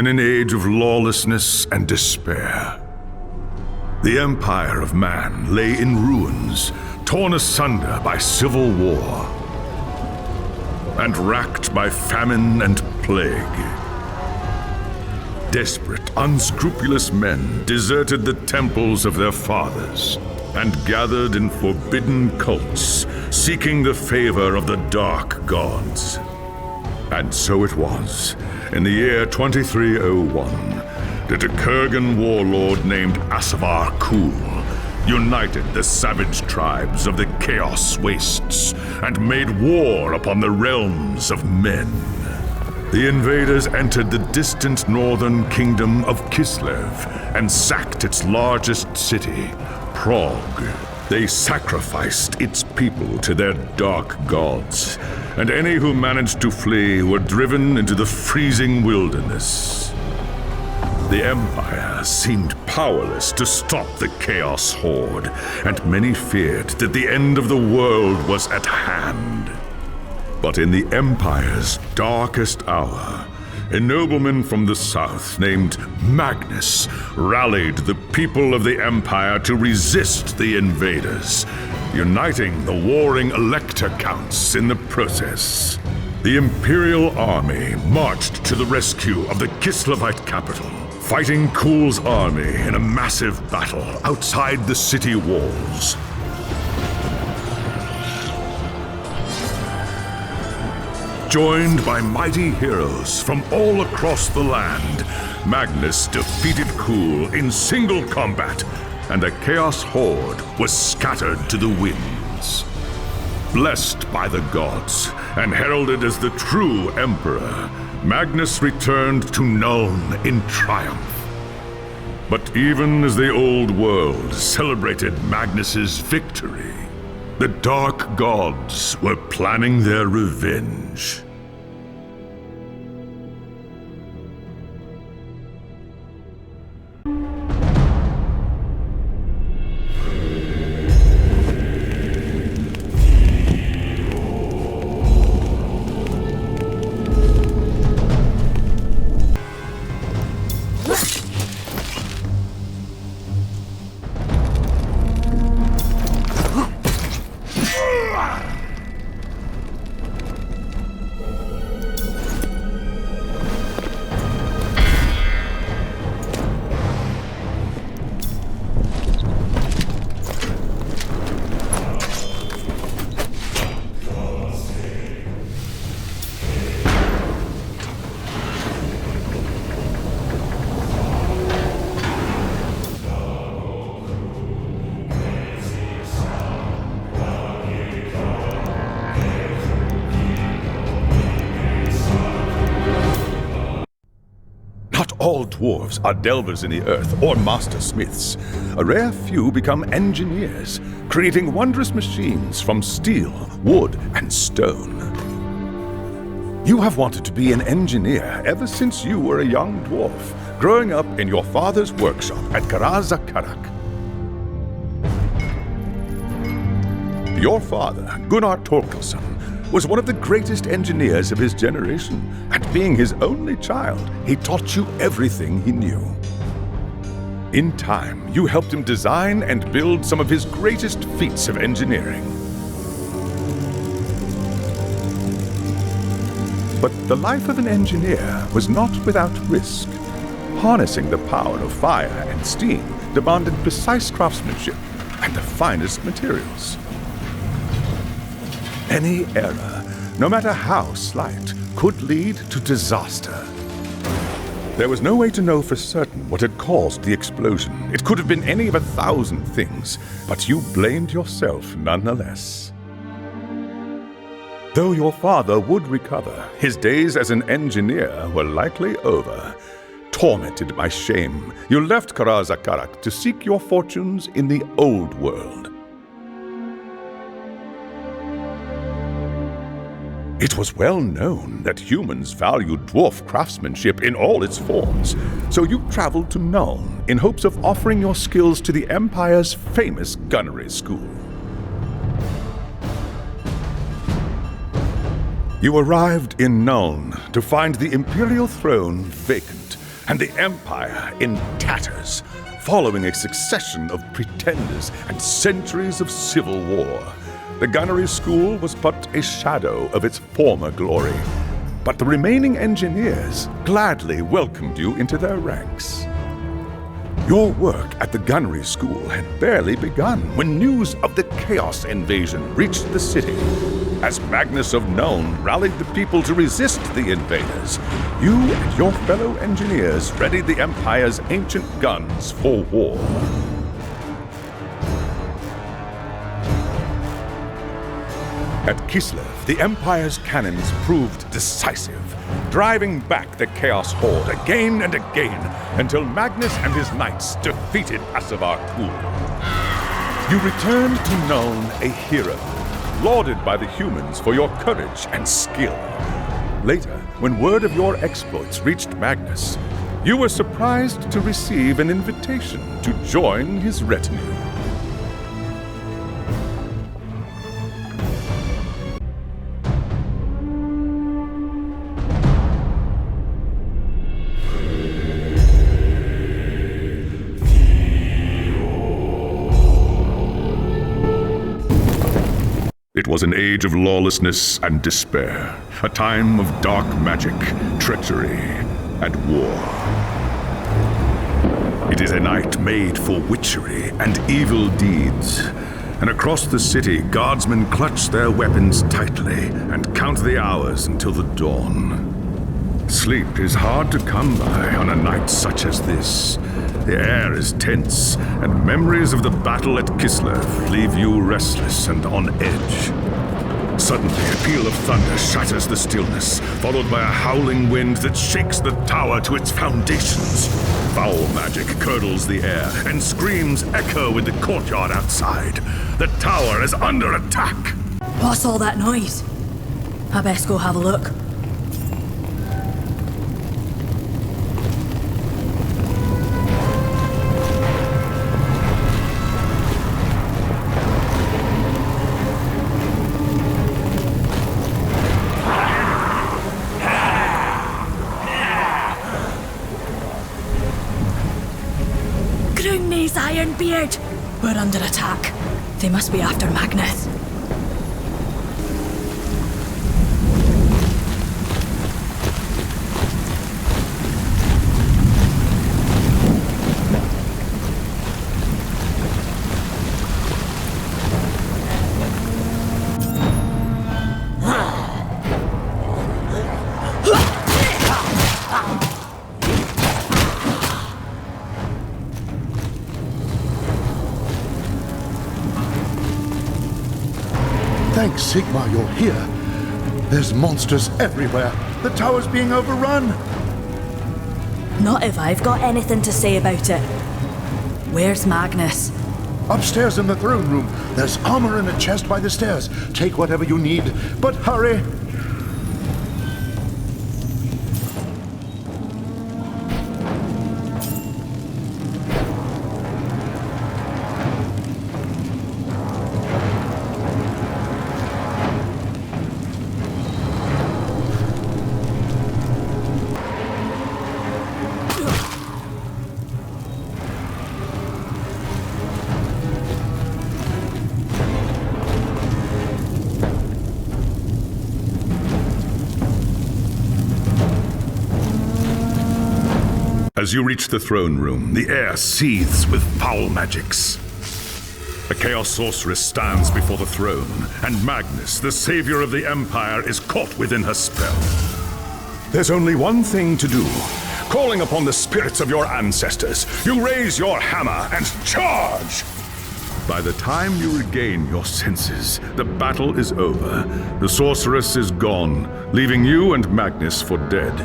in an age of lawlessness and despair. The empire of man lay in ruins, torn asunder by civil war, and racked by famine and plague. Desperate, unscrupulous men deserted the temples of their fathers and gathered in forbidden cults, seeking the favor of the dark gods. And so it was, in the year 2301, that a Kurgan warlord named Asavar Kul united the savage tribes of the Chaos Wastes and made war upon the realms of men. The invaders entered the distant northern kingdom of Kislev and sacked its largest city, Prague. They sacrificed its people to their dark gods, and any who managed to flee were driven into the freezing wilderness. The Empire seemed powerless to stop the Chaos Horde, and many feared that the end of the world was at hand. But in the Empire's darkest hour, a nobleman from the south named Magnus rallied the people of the Empire to resist the invaders, uniting the warring Elector Counts in the process. The Imperial Army marched to the rescue of the Kislevite capital, fighting Kul's army in a massive battle outside the city walls. Joined by mighty heroes from all across the land, Magnus defeated Kul in single combat, and the Chaos Horde was scattered to the winds. Blessed by the gods and heralded as the true Emperor, Magnus returned to Nuln in triumph. But even as the old world celebrated Magnus's victory, the dark gods were planning their revenge. All dwarves are delvers in the earth or master smiths. A rare few become engineers, creating wondrous machines from steel, wood, and stone. You have wanted to be an engineer ever since you were a young dwarf, growing up in your father's workshop at Karazakarak. Your father, Gunnar Torkelson, was one of the greatest engineers of his generation, and being his only child, he taught you everything he knew. In time, you helped him design and build some of his greatest feats of engineering. But the life of an engineer was not without risk. Harnessing the power of fire and steam demanded precise craftsmanship and the finest materials. Any error, no matter how slight, could lead to disaster. There was no way to know for certain what had caused the explosion. It could have been any of 1,000 things, but you blamed yourself nonetheless. Though your father would recover, his days as an engineer were likely over. Tormented by shame, you left Karazakarak to seek your fortunes in the old world. It was well known that humans valued dwarf craftsmanship in all its forms, so you traveled to Nuln in hopes of offering your skills to the Empire's famous gunnery school. You arrived in Nuln to find the Imperial throne vacant, and the Empire in tatters, following a succession of pretenders and centuries of civil war. The gunnery school was but a shadow of its former glory, but the remaining engineers gladly welcomed you into their ranks. Your work at the gunnery school had barely begun when news of the Chaos invasion reached the city. As Magnus of None rallied the people to resist the invaders, you and your fellow engineers readied the Empire's ancient guns for war. At Kislev, the Empire's cannons proved decisive, driving back the Chaos Horde again and again until Magnus and his knights defeated Asavar Kul. You returned to None a hero, lauded by the humans for your courage and skill. Later, when word of your exploits reached Magnus, you were surprised to receive an invitation to join his retinue. It was an age of lawlessness and despair, a time of dark magic, treachery, and war. It is a night made for witchery and evil deeds, and across the city, guardsmen clutch their weapons tightly and count the hours until the dawn. Sleep is hard to come by on a night such as this. The air is tense, and memories of the battle at Kislev leave you restless and on edge. Suddenly, a peal of thunder shatters the stillness, followed by a howling wind that shakes the tower to its foundations. Foul magic curdles the air, and screams echo in the courtyard outside. The tower is under attack! What's all that noise? I best go have a look. Ironbeard! We're under attack. They must be after Magnus. Thanks, Sigma, you're here. There's monsters everywhere. The tower's being overrun. Not if I've got anything to say about it. Where's Magnus? Upstairs in the throne room. There's armor in a chest by the stairs. Take whatever you need, but hurry. As you reach the throne room, the air seethes with foul magics. A Chaos Sorceress stands before the throne, and Magnus, the savior of the Empire, is caught within her spell. There's only one thing to do. Calling upon the spirits of your ancestors, you raise your hammer and charge! By the time you regain your senses, the battle is over. The sorceress is gone, leaving you and Magnus for dead.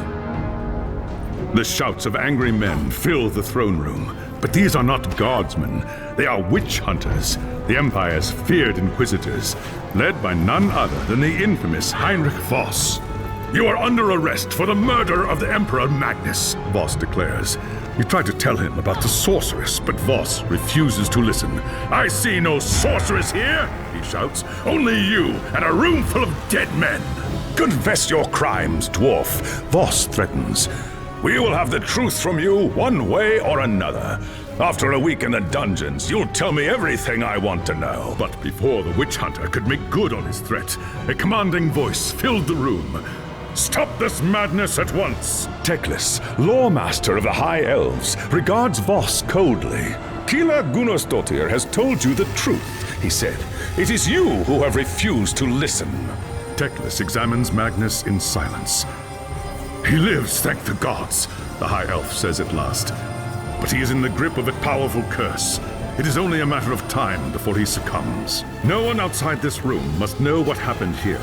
The shouts of angry men fill the throne room, but these are not guardsmen. They are witch hunters, the Empire's feared inquisitors, led by none other than the infamous Heinrich Voss. You are under arrest for the murder of the Emperor Magnus, Voss declares. You try to tell him about the sorceress, but Voss refuses to listen. I see no sorceress here, he shouts. Only you and a room full of dead men. Confess your crimes, dwarf, Voss threatens. We will have the truth from you one way or another. After a week in the dungeons, you'll tell me everything I want to know. But before the witch hunter could make good on his threat, a commanding voice filled the room. Stop this madness at once! Teclis, lore-master of the High Elves, regards Voss coldly. Kila Gunnarsdottir has told you the truth, he said. It is you who have refused to listen. Teclis examines Magnus in silence. He lives, thank the gods, the High Elf says at last. But he is in the grip of a powerful curse. It is only a matter of time before he succumbs. No one outside this room must know what happened here.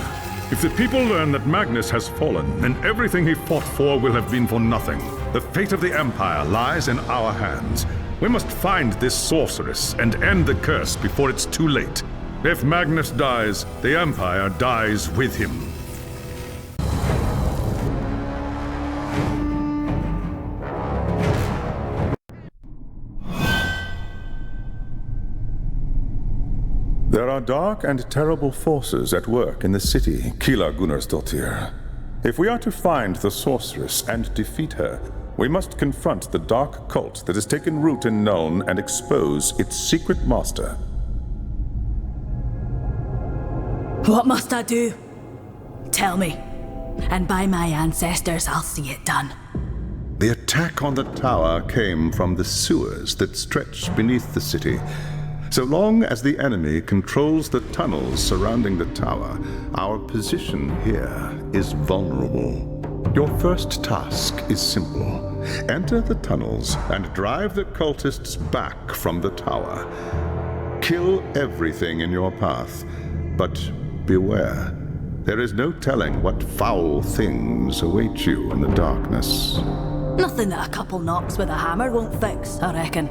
If the people learn that Magnus has fallen, then everything he fought for will have been for nothing. The fate of the Empire lies in our hands. We must find this sorceress and end the curse before it's too late. If Magnus dies, the Empire dies with him. There are dark and terrible forces at work in the city, Kila Gunnarsdottir. If we are to find the sorceress and defeat her, we must confront the dark cult that has taken root in Nuln and expose its secret master. What must I do? Tell me, and by my ancestors I'll see it done. The attack on the tower came from the sewers that stretch beneath the city. So long as the enemy controls the tunnels surrounding the tower, our position here is vulnerable. Your first task is simple. Enter the tunnels and drive the cultists back from the tower. Kill everything in your path, but beware. There is no telling what foul things await you in the darkness. Nothing that a couple knocks with a hammer won't fix, I reckon.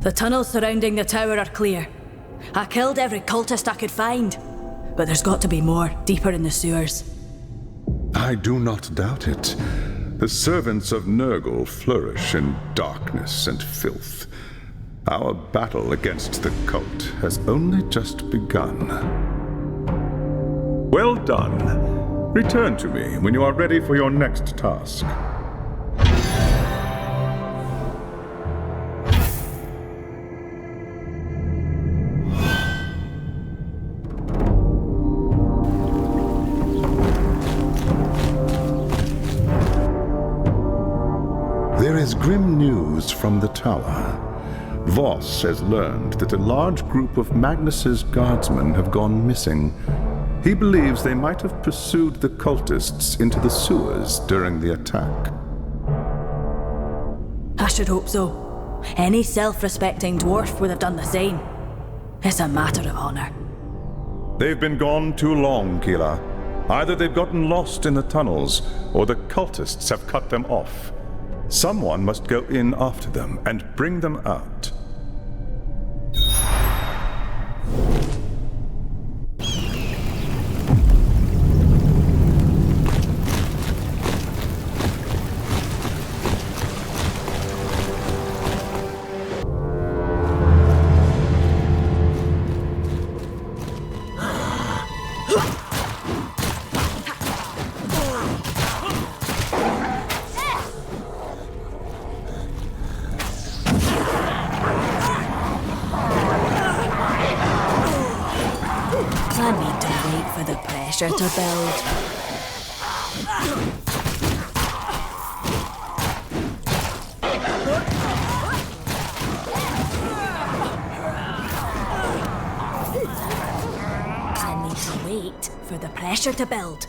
The tunnels surrounding the tower are clear. I killed every cultist I could find, but there's got to be more, deeper in the sewers. I do not doubt it. The servants of Nurgle flourish in darkness and filth. Our battle against the cult has only just begun. Well done. Return to me when you are ready for your next task. There is grim news from the tower. Voss has learned that a large group of Magnus's guardsmen have gone missing. He believes they might have pursued the cultists into the sewers during the attack. I should hope so. Any self-respecting dwarf would have done the same. It's a matter of honor. They've been gone too long, Kila. Either they've gotten lost in the tunnels, or the cultists have cut them off. Someone must go in after them and bring them out. I need to wait for the pressure to build. I need to wait for the pressure to build.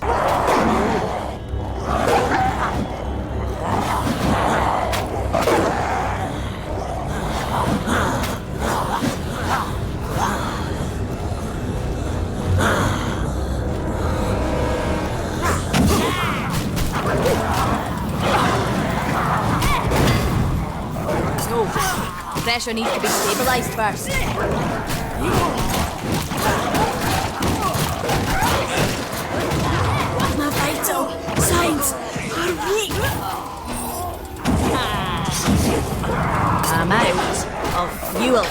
Pressure needs to be stabilised first. My vital signs are weak. I'm out of fuel.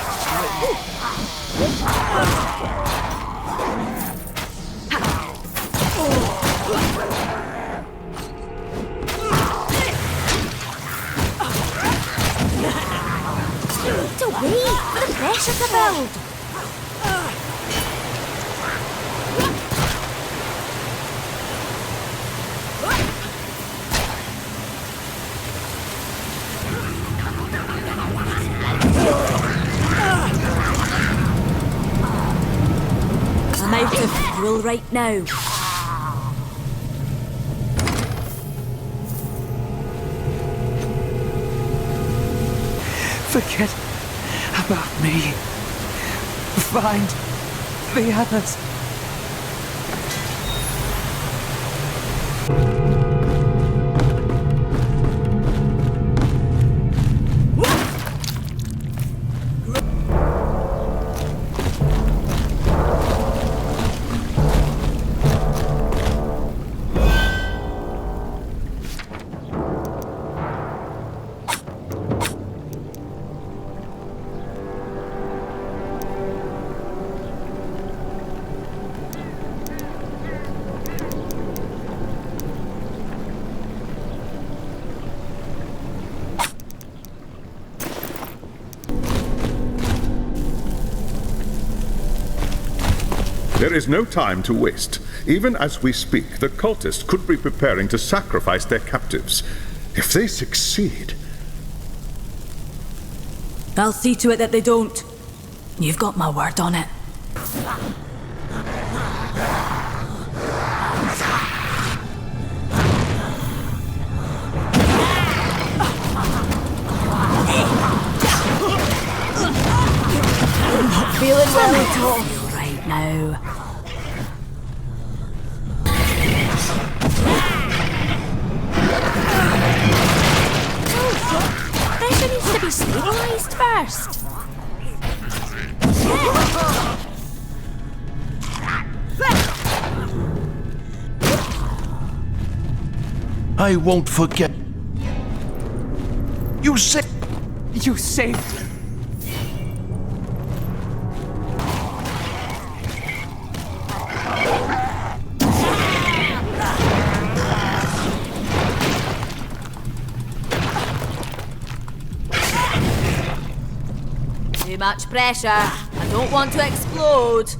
To wait for the pressure to build. I'm out of fuel right now. Forget about me. Find the others. There is no time to waste. Even as we speak, the cultists could be preparing to sacrifice their captives. If they succeed... I'll see to it that they don't. You've got my word on it. I'm not feeling well at all right now. Pressure needs to be stabilised first. I won't forget. You saved. Too much pressure. I don't want to explode.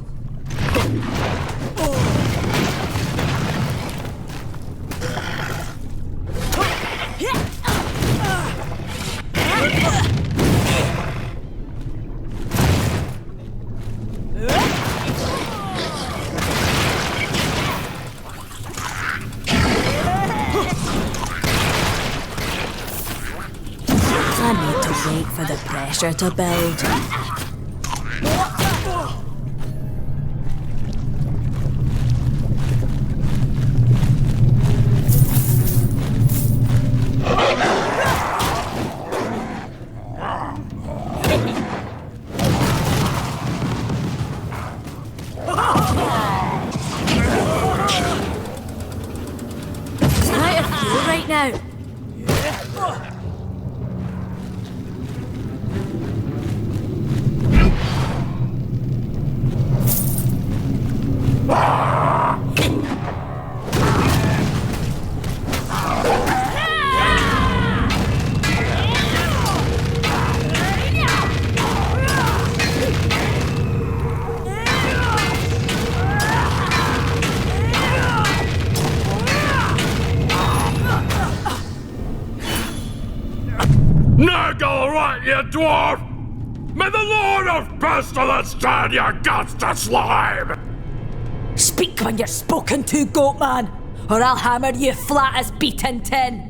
I need to wait for the pressure to build. I'm out of fuel right now. dwarf! May the Lord of Pestilence turn your guts to slime! Speak when you're spoken to, Goatman, or I'll hammer you flat as beaten tin.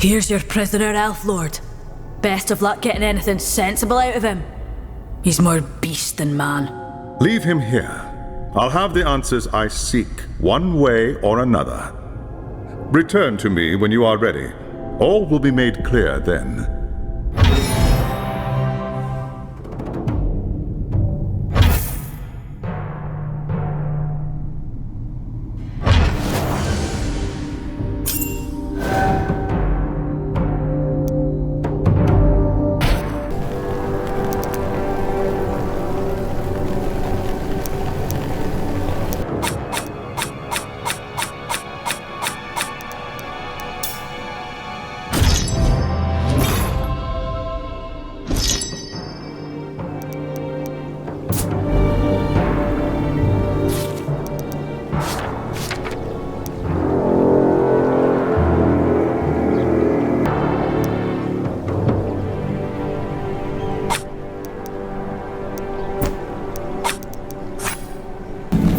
Here's your prisoner, Elf Lord. Best of luck getting anything sensible out of him. He's more beast than man. Leave him here. I'll have the answers I seek, one way or another. Return to me when you are ready. All will be made clear then.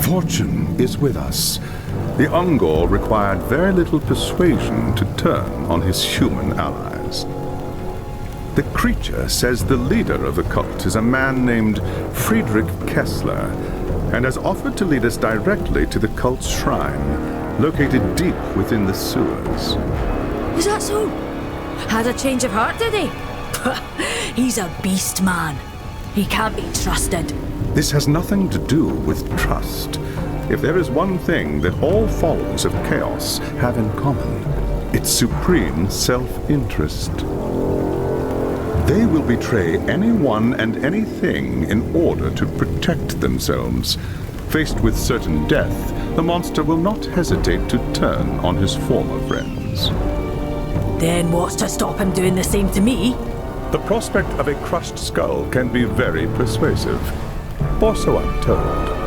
Fortune is with us. The Ungor required very little persuasion to turn on his human allies. The creature says the leader of the cult is a man named Friedrich Kessler, and has offered to lead us directly to the cult's shrine, located deep within the sewers. Is that so? Had a change of heart, did he? He's a beast, man. He can't be trusted. This has nothing to do with trust. If there is one thing that all followers of Chaos have in common, it's supreme self-interest. They will betray anyone and anything in order to protect themselves. Faced with certain death, the monster will not hesitate to turn on his former friends. Then what's to stop him doing the same to me? The prospect of a crushed skull can be very persuasive. Or so I'm told.